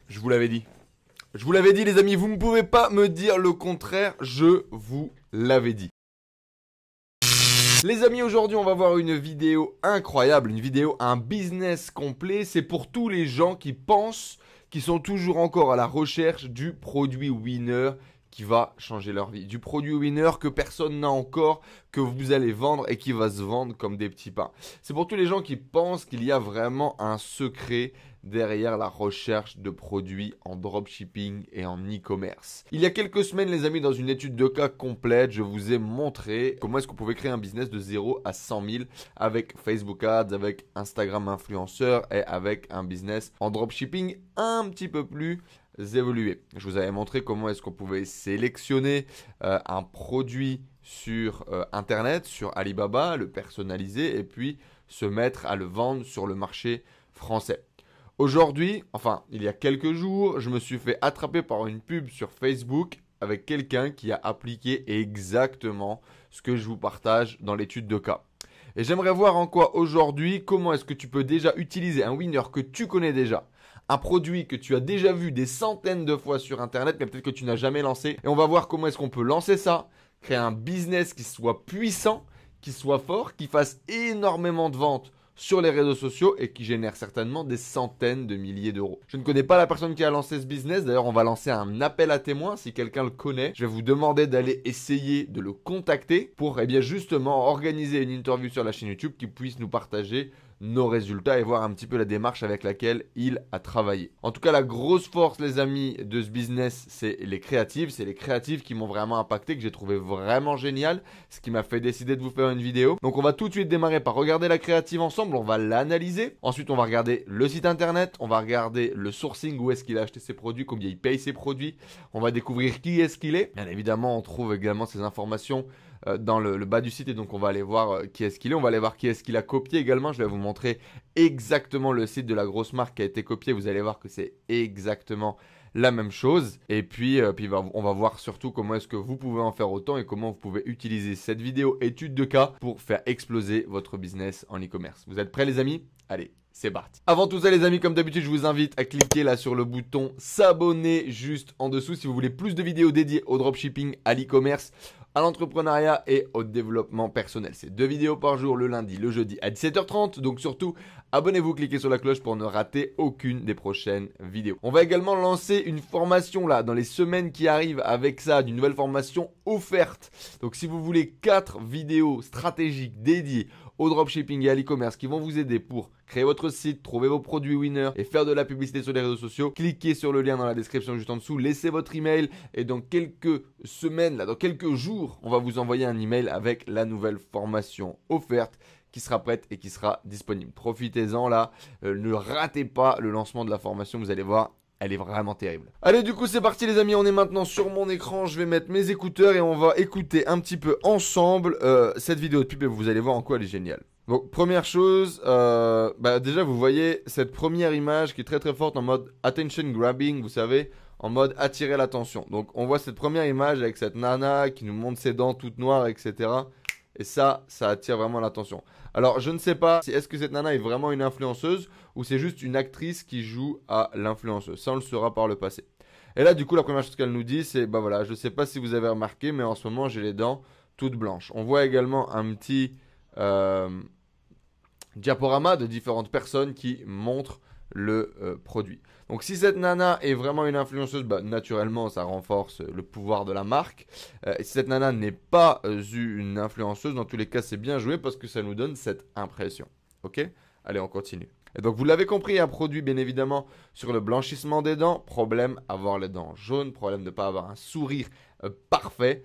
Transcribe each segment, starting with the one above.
Je vous l'avais dit. Je vous l'avais dit les amis, vous ne pouvez pas me dire le contraire, je vous l'avais dit. Les amis, aujourd'hui on va voir une vidéo incroyable, une vidéo, un business complet. C'est pour tous les gens qui pensent, qui sont toujours encore à la recherche du produit winner qui va changer leur vie. Du produit winner que personne n'a encore, que vous allez vendre et qui va se vendre comme des petits pains. C'est pour tous les gens qui pensent qu'il y a vraiment un secret derrière la recherche de produits en dropshipping et en e-commerce. Il y a quelques semaines les amis, dans une étude de cas complète, je vous ai montré comment est-ce qu'on pouvait créer un business de 0 à 100 000 avec Facebook Ads, avec Instagram influenceur et avec un business en dropshipping un petit peu plus évolué. Je vous avais montré comment est-ce qu'on pouvait sélectionner un produit sur Internet, sur Alibaba, le personnaliser et puis se mettre à le vendre sur le marché français. Aujourd'hui, enfin il y a quelques jours, je me suis fait attraper par une pub sur Facebook avec quelqu'un qui a appliqué exactement ce que je vous partage dans l'étude de cas. Et j'aimerais voir en quoi aujourd'hui, comment est-ce que tu peux déjà utiliser un winner que tu connais déjà, un produit que tu as déjà vu des centaines de fois sur Internet, mais peut-être que tu n'as jamais lancé. Et on va voir comment est-ce qu'on peut lancer ça, créer un business qui soit puissant, qui soit fort, qui fasse énormément de ventes sur les réseaux sociaux et qui génère certainement des centaines de milliers d'euros. Je ne connais pas la personne qui a lancé ce business. D'ailleurs, on va lancer un appel à témoins. Si quelqu'un le connaît, je vais vous demander d'aller essayer de le contacter pour bien justement organiser une interview sur la chaîne YouTube qui puisse nous partager nos résultats et voir un petit peu la démarche avec laquelle il a travaillé. En tout cas, la grosse force, les amis, de ce business, c'est les créatives. C'est les créatives qui m'ont vraiment impacté, que j'ai trouvé vraiment génial, ce qui m'a fait décider de vous faire une vidéo. Donc, on va tout de suite démarrer par regarder la créative ensemble. On va l'analyser. Ensuite, on va regarder le site internet. On va regarder le sourcing, où est-ce qu'il a acheté ses produits, combien il paye ses produits. On va découvrir qui est-ce qu'il est. Bien évidemment, on trouve également ces informations dans le bas du site et donc on va aller voir qui est-ce qu'il est, on va aller voir qui est-ce qu'il a copié également. Je vais vous montrer exactement le site de la grosse marque qui a été copié, vous allez voir que c'est exactement la même chose et puis on va voir surtout comment est-ce que vous pouvez en faire autant et comment vous pouvez utiliser cette vidéo étude de cas pour faire exploser votre business en e-commerce. Vous êtes prêts les amis? Allez, c'est parti. Avant tout ça les amis, comme d'habitude, je vous invite à cliquer là sur le bouton s'abonner juste en dessous si vous voulez plus de vidéos dédiées au dropshipping, à l'e-commerce, à l'entrepreneuriat et au développement personnel. C'est 2 vidéos par jour, le lundi, le jeudi à 17h30. Donc surtout, abonnez-vous, cliquez sur la cloche pour ne rater aucune des prochaines vidéos. On va également lancer une formation là dans les semaines qui arrivent avec ça, d'une nouvelle formation offerte. Donc si vous voulez 4 vidéos stratégiques dédiées au dropshipping et à l'e-commerce qui vont vous aider pour créer votre site, trouver vos produits winners et faire de la publicité sur les réseaux sociaux, cliquez sur le lien dans la description juste en dessous, laissez votre email et dans quelques semaines, là, dans quelques jours, on va vous envoyer un email avec la nouvelle formation offerte qui sera prête et qui sera disponible. Profitez-en là, ne ratez pas le lancement de la formation, vous allez voir. Elle est vraiment terrible. Allez, du coup, c'est parti les amis. On est maintenant sur mon écran. Je vais mettre mes écouteurs et on va écouter un petit peu ensemble cette vidéo de pub et vous allez voir en quoi elle est géniale. Donc, première chose, déjà, vous voyez cette première image qui est très très forte en mode attention grabbing, vous savez, en mode attirer l'attention. Donc, on voit cette première image avec cette nana qui nous montre ses dents toutes noires, etc. Et ça attire vraiment l'attention. Alors, je ne sais pas si est-ce que cette nana est vraiment une influenceuse ou c'est juste une actrice qui joue à l'influenceuse. Ça, on le saura par le passé. Et là, du coup, la première chose qu'elle nous dit, c'est, bah voilà, je ne sais pas si vous avez remarqué, mais en ce moment, j'ai les dents toutes blanches. On voit également un petit diaporama de différentes personnes qui montrent le produit. Donc si cette nana est vraiment une influenceuse, bah, naturellement ça renforce le pouvoir de la marque. Si cette nana n'est pas une influenceuse, dans tous les cas c'est bien joué parce que ça nous donne cette impression. Ok? Allez, on continue. Et donc vous l'avez compris, un produit bien évidemment sur le blanchissement des dents. Problème, avoir les dents jaunes. Problème de ne pas avoir un sourire parfait.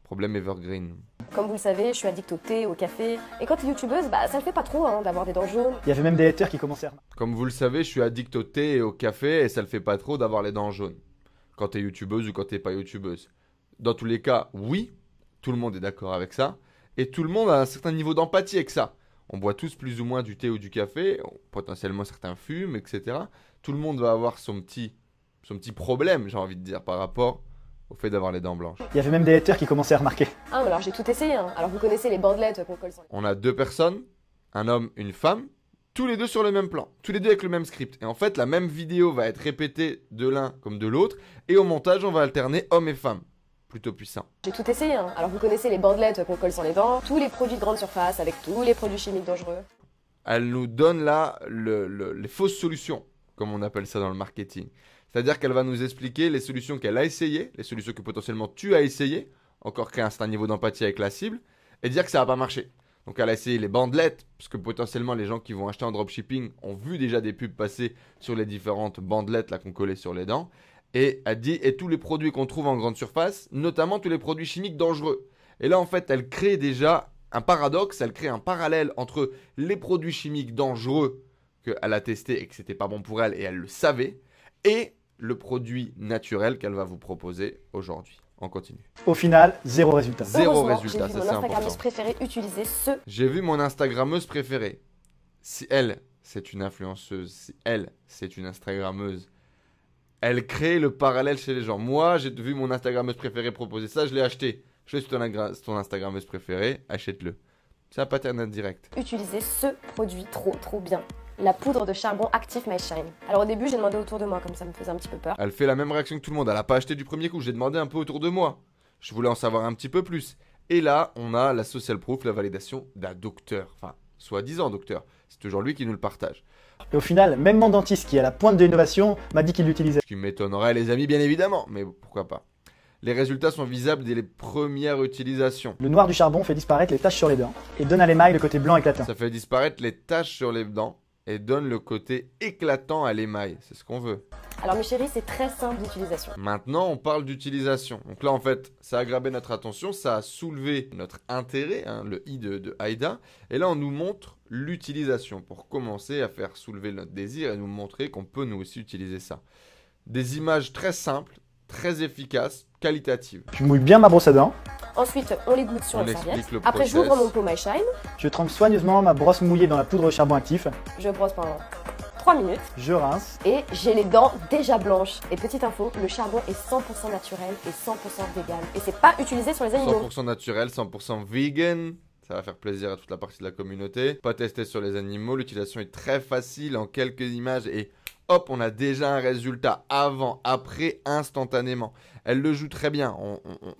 Problème evergreen. Comme vous le savez, je suis addict au thé, au café. Et quand t'es youtubeuse, bah ça le fait pas trop d'avoir des dents jaunes. Il y avait même des haters qui commençaient à... Comme vous le savez, je suis addict au thé et au café et ça le fait pas trop d'avoir les dents jaunes. Quand t'es youtubeuse ou quand t'es pas youtubeuse. Dans tous les cas, oui, tout le monde est d'accord avec ça. Et tout le monde a un certain niveau d'empathie avec ça. On boit tous plus ou moins du thé ou du café, potentiellement certains fument, etc. Tout le monde va avoir son petit problème, j'ai envie de dire, par rapport au fait d'avoir les dents blanches. Il y avait même des haters qui commençaient à remarquer. Ah, mais alors j'ai tout essayé. Alors vous connaissez les bandelettes qu'on colle sur les... On a 2 personnes, un homme, une femme. tous les deux sur le même plan, tous les deux avec le même script. Et en fait, la même vidéo va être répétée de l'un comme de l'autre. Et au montage, on va alterner hommes et femmes. Plutôt puissant. J'ai tout essayé, hein. Alors vous connaissez les bandelettes qu'on colle sur les dents, tous les produits de grande surface avec tous les produits chimiques dangereux. Elle nous donne là les fausses solutions, comme on appelle ça dans le marketing. C'est-à-dire qu'elle va nous expliquer les solutions qu'elle a essayées, les solutions que potentiellement tu as essayées, encore qu'un certain niveau d'empathie avec la cible, et dire que ça n'a pas marché. Donc elle a essayé les bandelettes, parce que potentiellement les gens qui vont acheter en dropshipping ont vu déjà des pubs passer sur les différentes bandelettes là qu'on collait sur les dents. Et elle dit, et tous les produits qu'on trouve en grande surface, notamment tous les produits chimiques dangereux. Et là, en fait, elle crée déjà un paradoxe, elle crée un parallèle entre les produits chimiques dangereux qu'elle a testés et que c'était pas bon pour elle et elle le savait, et le produit naturel qu'elle va vous proposer aujourd'hui. On continue. Au final, zéro résultat. Zéro Heureusement, résultat, j'ai ça vu c'est mon Instagrammeuse important. préférée utiliser ce. J'ai vu mon Instagrammeuse préférée. Si elle, c'est une influenceuse, si elle, c'est une Instagrammeuse, elle crée le parallèle chez les gens. Moi, j'ai vu mon Instagrammeuse préférée proposer ça, je l'ai acheté. Je suis ton Instagrammeuse préférée, achète-le. C'est un pattern direct. Utiliser ce produit trop bien. La poudre de charbon actif My Shine. Alors au début, j'ai demandé autour de moi, comme ça me faisait un petit peu peur. Elle fait la même réaction que tout le monde. Elle n'a pas acheté du premier coup. J'ai demandé un peu autour de moi. Je voulais en savoir un petit peu plus. Et là, on a la social proof, la validation d'un docteur. Enfin, soi-disant docteur. C'est toujours lui qui nous le partage. Et au final, même mon dentiste qui est à la pointe de l'innovation m'a dit qu'il l'utilisait. Ce qui m'étonnerait, les amis, bien évidemment. Mais pourquoi pas. Les résultats sont visibles dès les premières utilisations. Le noir du charbon fait disparaître les taches sur les dents et donne à l'émail le côté blanc éclatant. Ça fait disparaître les taches sur les dents et donne le côté éclatant à l'émail. C'est ce qu'on veut. Alors mes chéris, c'est très simple d'utilisation. Maintenant, on parle d'utilisation. Donc là, en fait, ça a grabé notre attention, ça a soulevé notre intérêt, hein, le i de Aïda. Et là, on nous montre l'utilisation pour commencer à faire soulever notre désir et nous montrer qu'on peut nous aussi utiliser ça. Des images très simples, très efficaces, qualitatives. Je mouille bien ma brosse à dents. Ensuite, on les goutte sur On une explique serviette. le Après, process. j'ouvre mon pot My Shine. Je trempe soigneusement ma brosse mouillée dans la poudre de charbon actif. Je brosse pendant 3 minutes. Je rince. Et j'ai les dents déjà blanches. Et petite info, le charbon est 100% naturel et 100% vegan. Et c'est pas utilisé sur les animaux. 100% naturel, 100% vegan. Ça va faire plaisir à toute la partie de la communauté. Pas testé sur les animaux. L'utilisation est très facile en quelques images et hop, on a déjà un résultat avant, après, instantanément. Elle le joue très bien.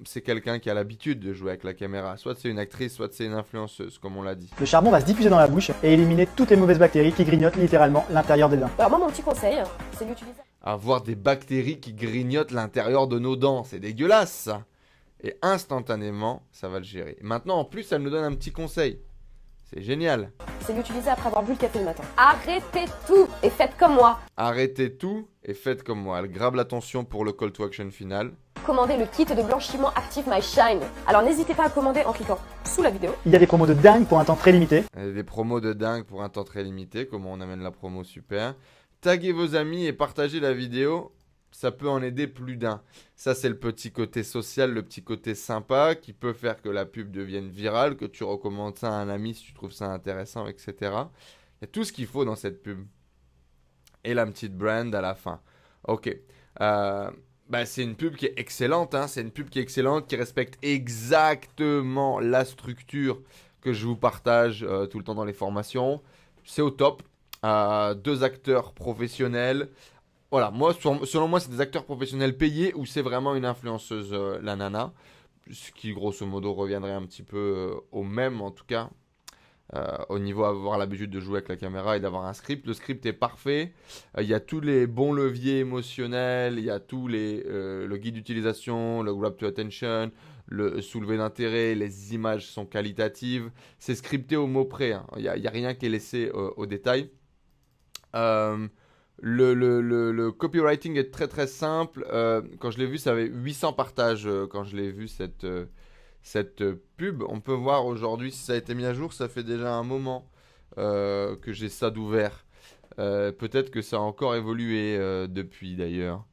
C'est quelqu'un qui a l'habitude de jouer avec la caméra. Soit c'est une actrice, soit c'est une influenceuse, comme on l'a dit. Le charbon va se diffuser dans la bouche et éliminer toutes les mauvaises bactéries qui grignotent littéralement l'intérieur des dents. Alors moi, mon petit conseil, c'est d'utiliser. Avoir des bactéries qui grignotent l'intérieur de nos dents, c'est dégueulasse ça. Et instantanément, ça va le gérer. Maintenant, en plus, elle nous donne un petit conseil. C'est génial. C'est d'utiliser après avoir bu le café le matin. Arrêtez tout et faites comme moi. Arrêtez tout et faites comme moi. Elle grabe l'attention pour le call to action final. Commandez le kit de blanchiment actif My Shine. Alors n'hésitez pas à commander en cliquant sous la vidéo. Il y a des promos de dingue pour un temps très limité. Elle a des promos de dingue pour un temps très limité. Comment on amène la promo, super. Taguez vos amis et partagez la vidéo. Ça peut en aider plus d'un. Ça, c'est le petit côté social, le petit côté sympa qui peut faire que la pub devienne virale, que tu recommandes ça à un ami si tu trouves ça intéressant, etc. Il y a tout ce qu'il faut dans cette pub. Et la petite brand à la fin. Ok. C'est une pub qui est excellente. Hein. C'est une pub qui est excellente, qui respecte exactement la structure que je vous partage tout le temps dans les formations. C'est au top. 2 acteurs professionnels. Voilà, moi, selon moi, c'est des acteurs professionnels payés ou c'est vraiment une influenceuse, la nana. Ce qui, grosso modo, reviendrait un petit peu au même, en tout cas. Au niveau avoir l'habitude de jouer avec la caméra et d'avoir un script. Le script est parfait. Il y a tous les bons leviers émotionnels. Il y a tous le guide d'utilisation, le grab to attention, le soulevé d'intérêt. Les images sont qualitatives. C'est scripté au mot près. Hein. Il n'y a rien qui est laissé au détail. Le copywriting est très très simple. Quand je l'ai vu, ça avait 800 partages quand je l'ai vu cette pub. On peut voir aujourd'hui si ça a été mis à jour. Ça fait déjà un moment que j'ai ça d'ouvert. Peut-être que ça a encore évolué depuis d'ailleurs.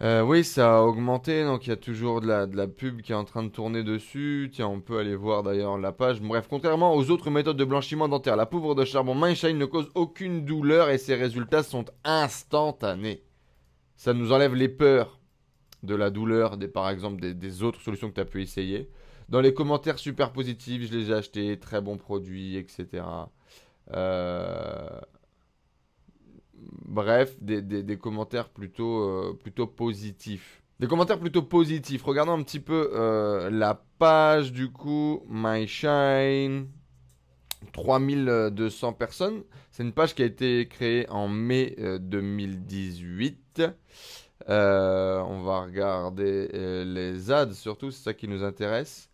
Oui, ça a augmenté, donc il y a toujours de la pub qui est en train de tourner dessus. Tiens, on peut aller voir d'ailleurs la page. Bref, contrairement aux autres méthodes de blanchiment dentaire, la poudre de charbon My Shine ne cause aucune douleur et ses résultats sont instantanés. Ça nous enlève les peurs de la douleur, par exemple des autres solutions que tu as pu essayer. Dans les commentaires super positifs, je les ai achetés, très bon produit, etc. Bref, des commentaires plutôt positifs. Des commentaires plutôt positifs. Regardons un petit peu la page du coup. MyShine. 3200 personnes. C'est une page qui a été créée en mai 2018. On va regarder les ads surtout, c'est ça qui nous intéresse.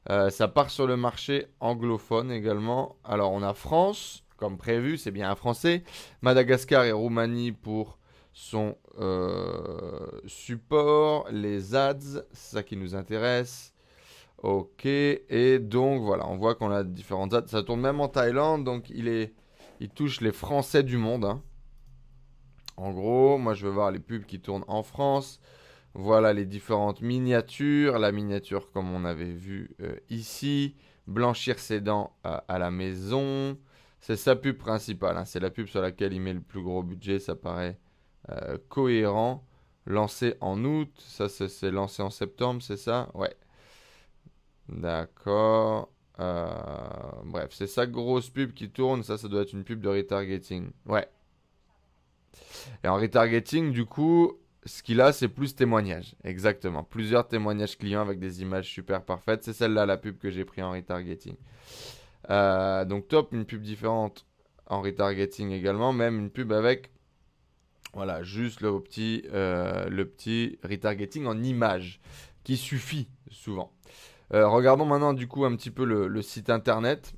Ça part sur le marché anglophone également. Alors on a France, comme prévu, c'est bien un français. Madagascar et Roumanie pour son support. Les ads, c'est ça qui nous intéresse. Ok, et donc voilà, on voit qu'on a différentes ads. Ça tourne même en Thaïlande, donc il touche les Français du monde, hein. En gros, moi je veux voir les pubs qui tournent en France. Voilà les différentes miniatures. La miniature comme on avait vu ici. Blanchir ses dents à la maison. C'est sa pub principale, hein. C'est la pub sur laquelle il met le plus gros budget. Ça paraît cohérent. Lancé en août. Ça c'est lancé en septembre, c'est ça? Ouais. D'accord. Bref, c'est sa grosse pub qui tourne. Ça doit être une pub de retargeting. Ouais. Et en retargeting, du coup, ce qu'il a, c'est plus témoignages. Exactement. Plusieurs témoignages clients avec des images super parfaites. C'est celle-là, la pub que j'ai pris en retargeting. Donc top, une pub différente en retargeting également. Même une pub avec, voilà, juste le petit retargeting en images qui suffit souvent. Regardons maintenant du coup un petit peu le site internet.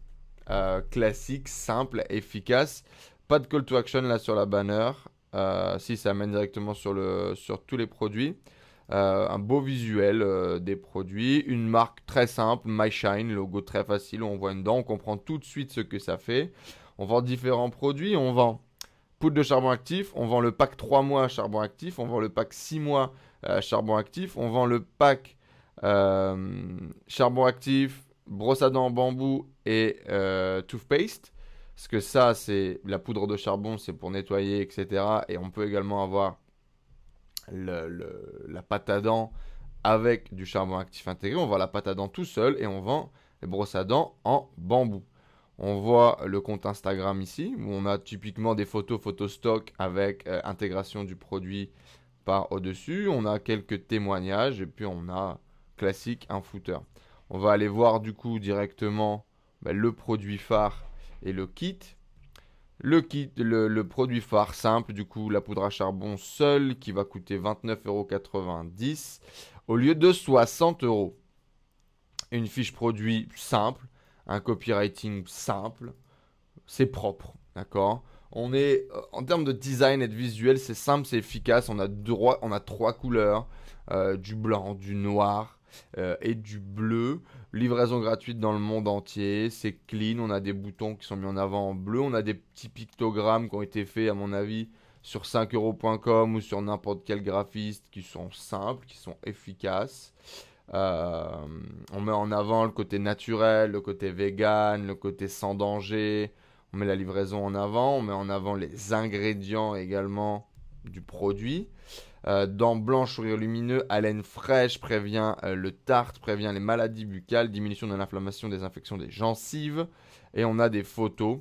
Classique, simple, efficace. Pas de call to action là sur la banner. Si ça mène directement sur tous les produits. Un beau visuel des produits. Une marque très simple, MyShine, logo très facile. On voit une dent, on comprend tout de suite ce que ça fait. On vend différents produits. On vend poudre de charbon actif. On vend le pack 3 mois charbon actif. On vend le pack 6 mois charbon actif. On vend le pack charbon actif, brosse à dents en bambou et toothpaste. Parce que ça, c'est la poudre de charbon, c'est pour nettoyer, etc. Et on peut également avoir la pâte à dents avec du charbon actif intégré. On vend la pâte à dents tout seul et on vend les brosses à dents en bambou. On voit le compte Instagram ici, où on a typiquement des photos stock avec intégration du produit par au-dessus. On a quelques témoignages et puis on a classique un footer. On va aller voir du coup directement le produit phare et le kit. Le produit phare simple, du coup la poudre à charbon seule qui va coûter 29,90 € au lieu de 60 €. Une fiche produit simple, un copywriting simple, c'est propre, d'accord? On est en termes de design et de visuel, c'est simple, c'est efficace. On a 3 couleurs, du blanc, du noir et du bleu. Livraison gratuite dans le monde entier. C'est clean. On a des boutons qui sont mis en avant en bleu. On a des petits pictogrammes qui ont été faits, à mon avis, sur 5euros.com ou sur n'importe quel graphiste qui sont simples, qui sont efficaces. On met en avant le côté naturel, le côté vegan, le côté sans danger. On met la livraison en avant. On met en avant les ingrédients également du produit. Dents blanches, sourire lumineux, haleine fraîche, prévient le tartre, prévient les maladies buccales, diminution de l'inflammation, des infections des gencives. Et on a des photos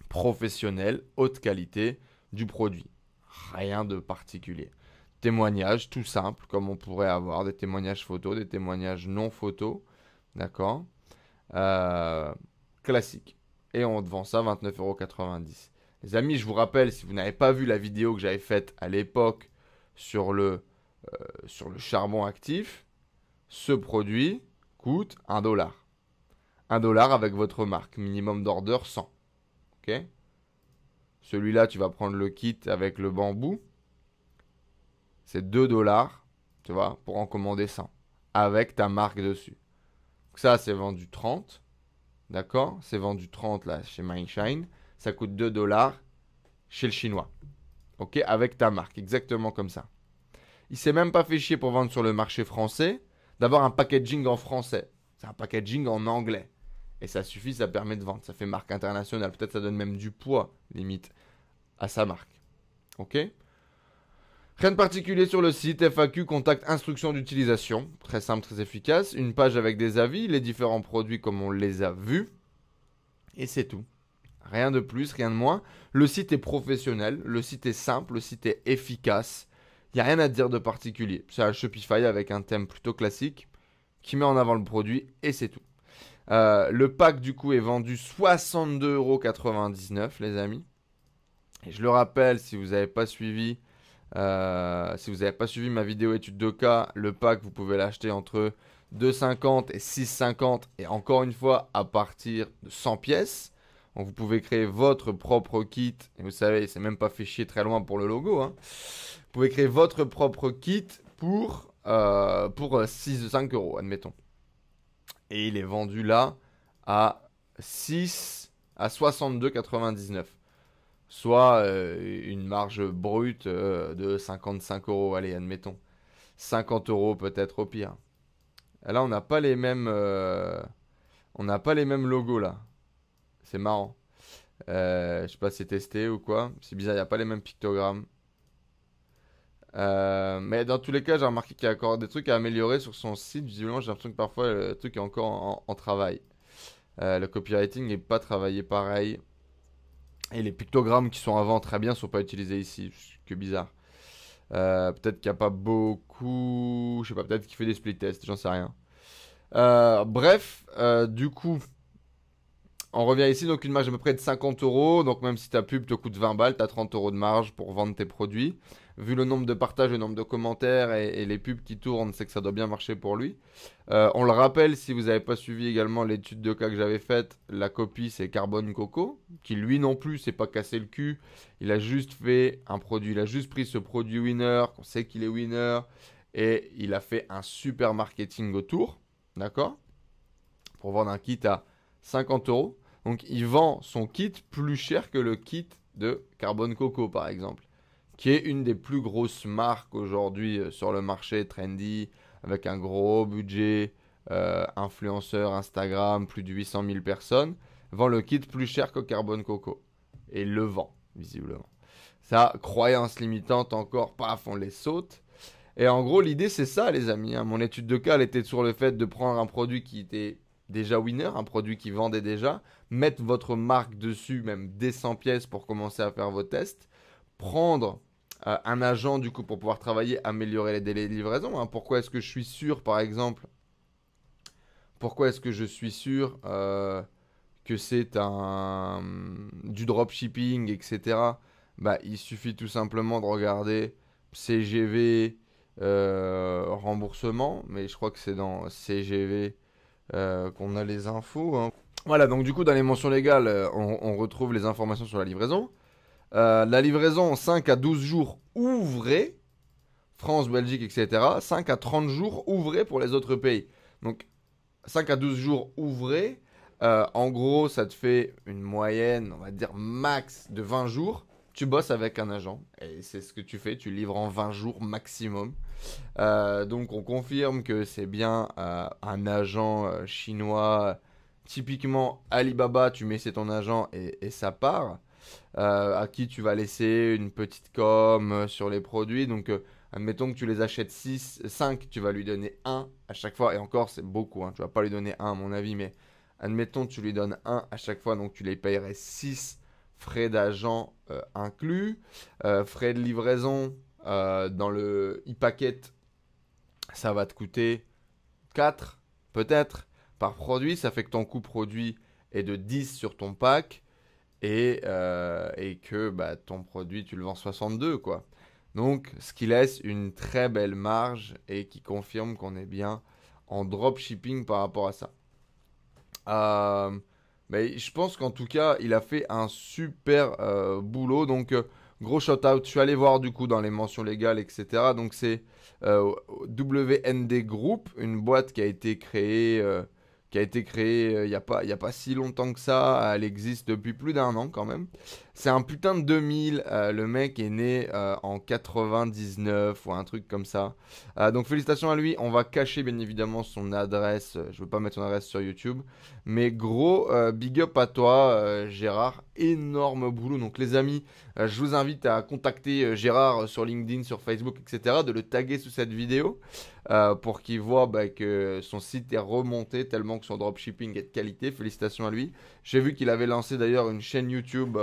professionnelles, haute qualité du produit. Rien de particulier. Témoignages tout simple, comme on pourrait avoir des témoignages photos, des témoignages non photos. D'accord, classique. Et on vend ça 29,90 €. Les amis, je vous rappelle, si vous n'avez pas vu la vidéo que j'avais faite à l'époque sur le charbon actif, ce produit coûte 1 $. 1 $ avec votre marque. Minimum d'order 100. Ok. Celui-là, tu vas prendre le kit avec le bambou. C'est 2 $, tu vois, pour en commander 100. Avec ta marque dessus. Donc ça, c'est vendu 30. D'accord? C'est vendu 30 là chez MyShine. Ça coûte 2 $ chez le chinois. Ok, avec ta marque, exactement comme ça. Il s'est même pas fait chier pour vendre sur le marché français, d'avoir un packaging en français. C'est un packaging en anglais. Et ça suffit, ça permet de vendre. Ça fait marque internationale. Peut-être ça donne même du poids, limite, à sa marque. Ok? Rien de particulier sur le site. FAQ, contact, instruction d'utilisation. Très simple, très efficace. Une page avec des avis, les différents produits comme on les a vus. Et c'est tout. Rien de plus, rien de moins. Le site est professionnel, le site est simple, le site est efficace. Il n'y a rien à dire de particulier. C'est un Shopify avec un thème plutôt classique qui met en avant le produit et c'est tout. Le pack du coup est vendu 62,99 € les amis. Et je le rappelle, si vous n'avez pas suivi ma vidéo étude de cas, le pack vous pouvez l'acheter entre 2,50 et 6,50 et encore une fois à partir de 100 pièces. Donc vous pouvez créer votre propre kit. Et vous savez, c'est même pas fait chier très loin pour le logo. Vous pouvez créer votre propre kit pour 5 €, admettons. Et il est vendu là à 62,99 €. Soit une marge brute de 55 €. Allez, admettons. 50 € peut-être au pire. Et là, on n'a pas les mêmes logos là. C'est marrant. Je sais pas si c'est testé ou quoi. C'est bizarre, il n'y a pas les mêmes pictogrammes. Mais dans tous les cas, j'ai remarqué qu'il y a encore des trucs à améliorer sur son site. Visiblement, j'ai l'impression que parfois le truc est encore en travail. Le copywriting n'est pas travaillé pareil. Et les pictogrammes qui sont avant très bien ne sont pas utilisés ici. Que bizarre. Peut-être qu'il n'y a pas beaucoup. Je sais pas, peut-être qu'il fait des split tests, j'en sais rien. Bref, du coup, on revient ici. Donc, une marge à peu près de 50 €. Donc, même si ta pub te coûte 20 balles, tu as 30 € de marge pour vendre tes produits. Vu le nombre de partages, le nombre de commentaires et les pubs qui tournent, c'est que ça doit bien marcher pour lui. On le rappelle, si vous n'avez pas suivi également l'étude de cas que j'avais faite, la copie c'est Carbone Coco, qui lui non plus s'est pas cassé le cul. Il a juste fait un produit, il a juste pris ce produit winner, qu'on sait qu'il est winner, et il a fait un super marketing autour, d'accord? Pour vendre un kit à 50 €. Donc il vend son kit plus cher que le kit de Carbone Coco par exemple, qui est une des plus grosses marques aujourd'hui sur le marché trendy, avec un gros budget, influenceur Instagram, plus de 800 000 personnes, vend le kit plus cher que Carbone Coco. Et il le vend, visiblement. Ça, croyance limitante encore, paf, on les saute. Et en gros, l'idée, c'est ça, les amis. Mon étude de cas, elle était sur le fait de prendre un produit qui était déjà winner, un produit qui vendait déjà, mettre votre marque dessus, même dès 100 pièces pour commencer à faire vos tests, prendre un agent du coup pour pouvoir travailler, améliorer les délais de livraison. Pourquoi est-ce que je suis sûr, par exemple, que c'est du dropshipping, etc. Il suffit tout simplement de regarder CGV remboursement, mais je crois que c'est dans CGV qu'on a les infos. Voilà, donc du coup dans les mentions légales, on retrouve les informations sur la livraison. La livraison 5 à 12 jours ouvrés, France, Belgique, etc. 5 à 30 jours ouvrés pour les autres pays. Donc 5 à 12 jours ouvrés, en gros ça te fait une moyenne, on va dire max de 20 jours. Tu bosses avec un agent et c'est ce que tu fais, tu livres en 20 jours maximum. Donc on confirme que c'est bien un agent chinois, typiquement Alibaba, tu mets c'est ton agent et ça part. À qui tu vas laisser une petite com sur les produits. Donc, admettons que tu les achètes 5, tu vas lui donner 1 à chaque fois. Et encore, c'est beaucoup. Tu vas pas lui donner 1 à mon avis, mais admettons que tu lui donnes 1 à chaque fois. Donc, tu les payerais 6 frais d'agent inclus. Frais de livraison dans le e-packet, ça va te coûter 4 peut-être par produit. Ça fait que ton coût produit est de 10 sur ton pack. Et que ton produit, tu le vends 62, quoi. Donc, ce qui laisse une très belle marge et qui confirme qu'on est bien en dropshipping par rapport à ça. Mais je pense qu'en tout cas, il a fait un super boulot. Donc, gros shout-out. Je suis allé voir du coup dans les mentions légales, etc. Donc, c'est WND Group, une boîte qui a été créée... il n'y a pas si longtemps que ça. Elle existe depuis plus d'1 an quand même. C'est un putain de 2000. Le mec est né en 99 ou un truc comme ça. Donc félicitations à lui. On va cacher bien évidemment son adresse. Je ne veux pas mettre son adresse sur YouTube. Mais gros big up à toi Gérard. Énorme boulot. Donc les amis, je vous invite à contacter Gérard sur LinkedIn, sur Facebook, etc. De le taguer sous cette vidéo. pour qu'il voit que son site est remonté tellement que son dropshipping est de qualité. Félicitations à lui. J'ai vu qu'il avait lancé d'ailleurs une chaîne YouTube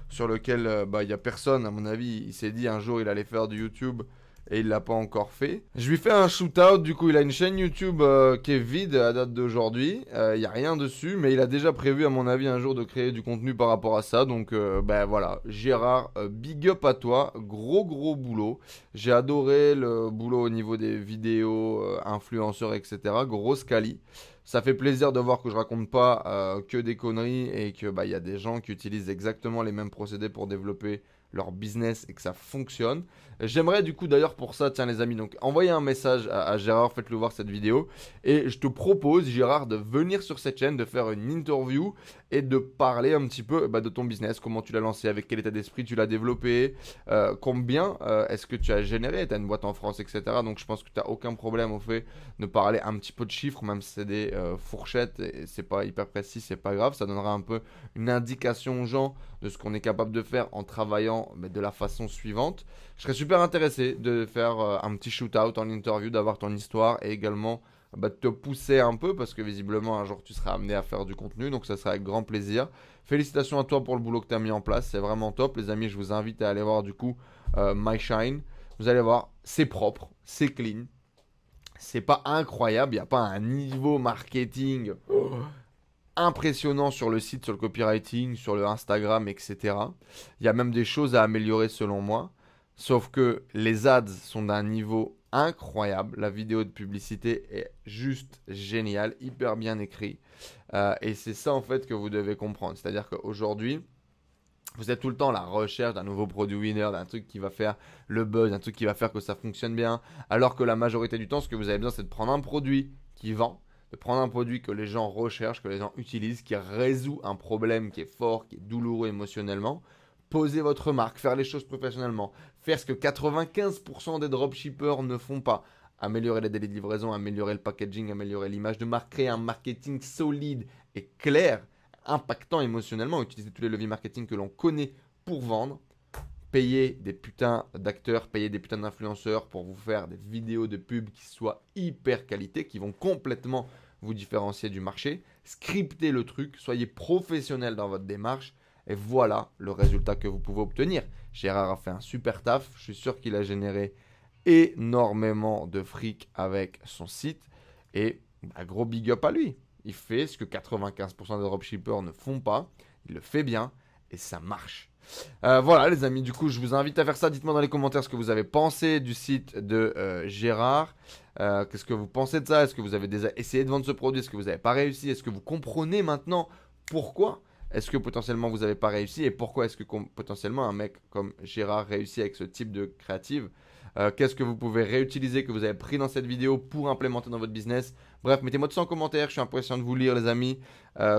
sur laquelle il n'y a personne. À mon avis, il s'est dit un jour il allait faire du YouTube. Et il l'a pas encore fait. Je lui fais un shoot-out, du coup il a une chaîne YouTube qui est vide à date d'aujourd'hui. Il n'y a rien dessus, mais il a déjà prévu à mon avis un jour de créer du contenu par rapport à ça. Donc voilà, Gérard, big up à toi, gros boulot. J'ai adoré le boulot au niveau des vidéos, influenceurs, etc. Grosse quali. Ça fait plaisir de voir que je raconte pas que des conneries et que y a des gens qui utilisent exactement les mêmes procédés pour développer leur business et que ça fonctionne. J'aimerais du coup d'ailleurs pour ça, tiens les amis, donc envoyez un message à Gérard, faites-le voir cette vidéo et je te propose Gérard de venir sur cette chaîne, de faire une interview et de parler un petit peu de ton business, comment tu l'as lancé, avec quel état d'esprit tu l'as développé, combien est-ce que tu as généré, tu as une boîte en France, etc. Donc je pense que tu n'as aucun problème au fait de parler un petit peu de chiffres, même si c'est des fourchettes et c'est pas hyper précis, c'est pas grave, ça donnera un peu une indication aux gens de ce qu'on est capable de faire en travaillant de la façon suivante. Je serais super intéressé de faire un petit shoot-out en interview, d'avoir ton histoire et également de te pousser un peu parce que visiblement un jour tu seras amené à faire du contenu, donc ça sera avec grand plaisir. Félicitations à toi pour le boulot que tu as mis en place, c'est vraiment top. Les amis, je vous invite à aller voir du coup MyShine. Vous allez voir, c'est propre, c'est clean, c'est pas incroyable, il n'y a pas un niveau marketing impressionnant sur le site, sur le copywriting, sur le Instagram, etc. Il y a même des choses à améliorer selon moi. Sauf que les ads sont d'un niveau incroyable. La vidéo de publicité est juste géniale, hyper bien écrit. Et c'est ça en fait que vous devez comprendre. C'est-à-dire qu'aujourd'hui, vous êtes tout le temps à la recherche d'un nouveau produit winner, d'un truc qui va faire le buzz, d'un truc qui va faire que ça fonctionne bien. Alors que la majorité du temps, ce que vous avez besoin, c'est de prendre un produit qui vend, de prendre un produit que les gens recherchent, que les gens utilisent, qui résout un problème qui est fort, qui est douloureux émotionnellement. Poser votre marque, faire les choses professionnellement, faire ce que 95% des dropshippers ne font pas. Améliorer les délais de livraison, améliorer le packaging, améliorer l'image de marque, créer un marketing solide et clair, impactant émotionnellement, utiliser tous les leviers marketing que l'on connaît pour vendre, payer des putains d'acteurs, payer des putains d'influenceurs pour vous faire des vidéos de pub qui soient hyper qualité, qui vont complètement vous différencier du marché, scripter le truc, soyez professionnel dans votre démarche. Et voilà le résultat que vous pouvez obtenir. Gérard a fait un super taf. Je suis sûr qu'il a généré énormément de fric avec son site. Et gros big up à lui. Il fait ce que 95% des dropshippers ne font pas. Il le fait bien et ça marche. Voilà les amis, du coup je vous invite à faire ça. Dites-moi dans les commentaires ce que vous avez pensé du site de Gérard. Qu'est-ce que vous pensez de ça? Est-ce que vous avez déjà essayé de vendre ce produit? Est-ce que vous n'avez pas réussi? Est-ce que vous comprenez maintenant pourquoi est-ce que potentiellement vous n'avez pas réussi et pourquoi est-ce que potentiellement un mec comme Gérard réussit avec ce type de créative? Qu'est-ce que vous pouvez réutiliser, que vous avez pris dans cette vidéo pour implémenter dans votre business? Bref, mettez-moi tout ça en commentaire, je suis impatient de vous lire les amis.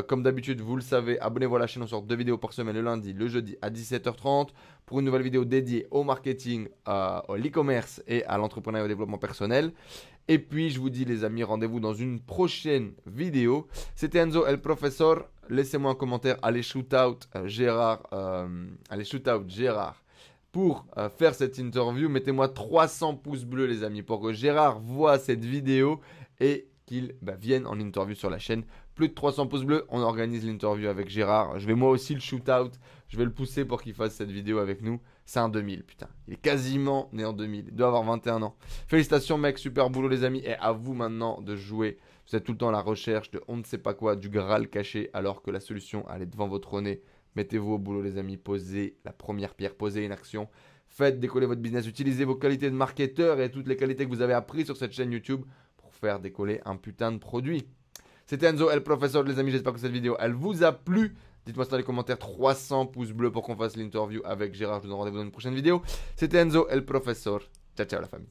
Comme d'habitude, vous le savez, abonnez-vous à la chaîne, on sort 2 vidéos par semaine, le lundi, le jeudi à 17h30 pour une nouvelle vidéo dédiée au marketing, au e-commerce et à l'entrepreneuriat et au développement personnel. Et puis, je vous dis les amis, rendez-vous dans une prochaine vidéo. C'était Enzo El Professor. Laissez-moi un commentaire, allez shoot out Gérard, pour faire cette interview. Mettez-moi 300 pouces bleus les amis pour que Gérard voit cette vidéo et qu'il vienne en interview sur la chaîne. Plus de 300 pouces bleus, on organise l'interview avec Gérard. Je vais moi aussi le shoot out, je vais le pousser pour qu'il fasse cette vidéo avec nous. C'est un 2000, putain. Il est quasiment né en 2000, il doit avoir 21 ans. Félicitations mec, super boulot les amis. Et à vous maintenant de jouer. Vous êtes tout le temps à la recherche de on ne sait pas quoi, du Graal caché, alors que la solution, elle est devant votre nez. Mettez-vous au boulot les amis, posez la première pierre, posez une action. Faites décoller votre business, utilisez vos qualités de marketeur et toutes les qualités que vous avez apprises sur cette chaîne YouTube pour faire décoller un putain de produit. C'était Enzo El Professor les amis, j'espère que cette vidéo, elle vous a plu. Dites-moi ça dans les commentaires, 300 pouces bleus pour qu'on fasse l'interview avec Gérard. Je vous donne rendez-vous dans une prochaine vidéo. C'était Enzo El Professor. Ciao, ciao la famille.